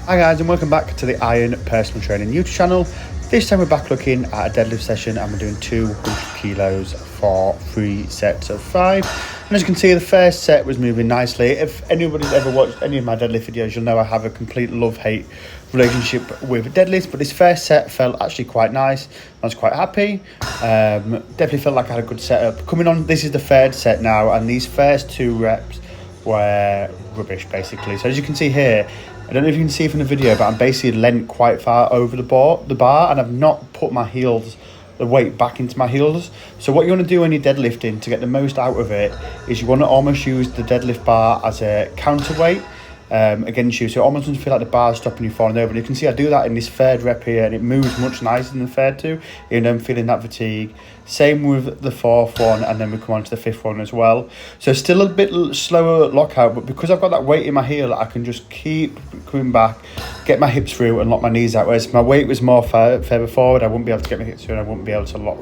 Hi guys, and welcome back to the Iron Personal Training YouTube channel. This time we're back looking at a deadlift session and we're doing 200 kilos for 3 sets of 5. And as you can see, the first set was moving nicely. If anybody's ever watched any of my deadlift videos, you'll know I have a complete love-hate relationship with deadlifts, but this first set felt actually quite nice. I was quite happy. Definitely felt like I had a good setup. Coming on, this is the third set now, and these first 2 reps were rubbish basically. So as you can see here, I don't know if you can see from the video, but I'm basically leant quite far over the bar, and I've not put my heels, the weight back into my heels. So what you want to do when you're deadlifting to get the most out of it is you want to almost use the deadlift bar as a counterweight against you. So it almost doesn't feel like the bar is stopping you falling over. And you can see I do that in this third rep here, and it moves much nicer than the third two, even though I'm feeling that fatigue. Same with the fourth one, and then we come on to the fifth one as well. So still a bit slower lockout, but because I've got that weight in my heel, I can just keep coming back, get my hips through and lock my knees out. Whereas if my weight was more further forward, I wouldn't be able to get my hips through and I wouldn't be able to lock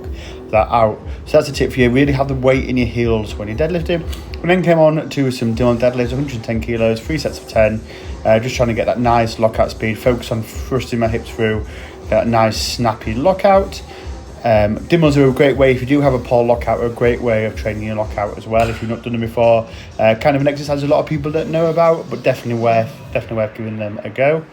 that out. So that's a tip for you. Really have the weight in your heels when you're deadlifting. And then came on to some Dylan deadlifts, 110 kilos, 3 sets of 10. Just trying to get that nice lockout speed, focus on thrusting my hips through, get that nice snappy lockout. Dimmels are a great way, if you do have a poor lockout, are a great way of training your lockout as well if you've not done them before. Kind of an exercise a lot of people don't know about, but definitely worth giving them a go.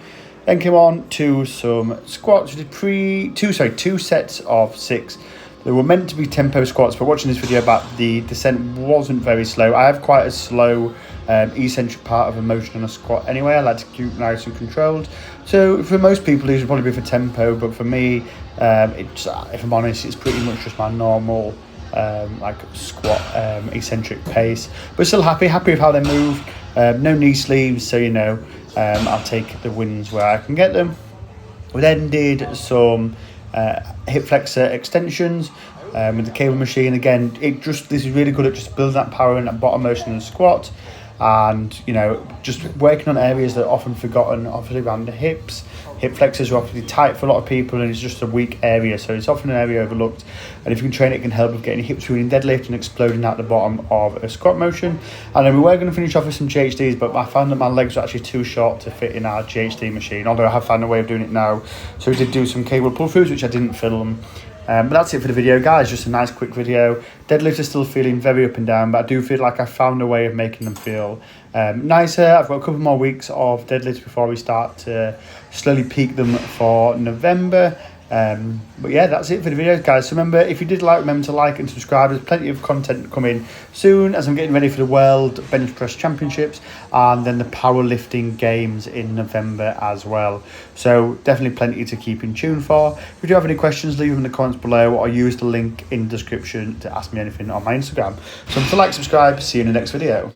Then came on to some squats. We did 2 sets of 6. They were meant to be tempo squats, but watching this video back, the descent wasn't very slow. I have quite a slow eccentric part of a motion on a squat anyway. I like to keep nice and controlled. So for most people, these would probably be for tempo, but for me, if I'm honest, it's pretty much just my normal like squat eccentric pace. But still happy with how they moved. No knee sleeves, so you know I'll take the wins where I can get them. We then did some hip flexor extensions with the cable machine. Again, this is really good at just building that power in that bottom motion in the squat, and you know, just working on areas that are often forgotten, obviously around the hips. Hip flexors are obviously tight for a lot of people, and it's just a weak area, so it's often an area overlooked. And if you can train it, it can help with getting your hips through in deadlift and exploding out the bottom of a squat motion. And then we were going to finish off with some GHDs, but I found that my legs were actually too short to fit in our GHD machine, although I have found a way of doing it now. So we did do some cable pull-throughs, which I didn't film. But that's it for the video, guys. Just a nice quick video. Deadlifts are still feeling very up and down, but I do feel like I found a way of making them feel nicer. I've got a couple more weeks of deadlifts before we start to slowly peak them for November. But yeah, that's it for the video, guys. So remember, if you did like, remember to like and subscribe. There's plenty of content coming soon as I'm getting ready for the World Bench Press Championships and then the Powerlifting Games in November as well. So definitely plenty to keep in tune for. If you do have any questions, leave them in the comments below or use the link in the description to ask me anything on my Instagram. So remember to like, subscribe, see you in the next video.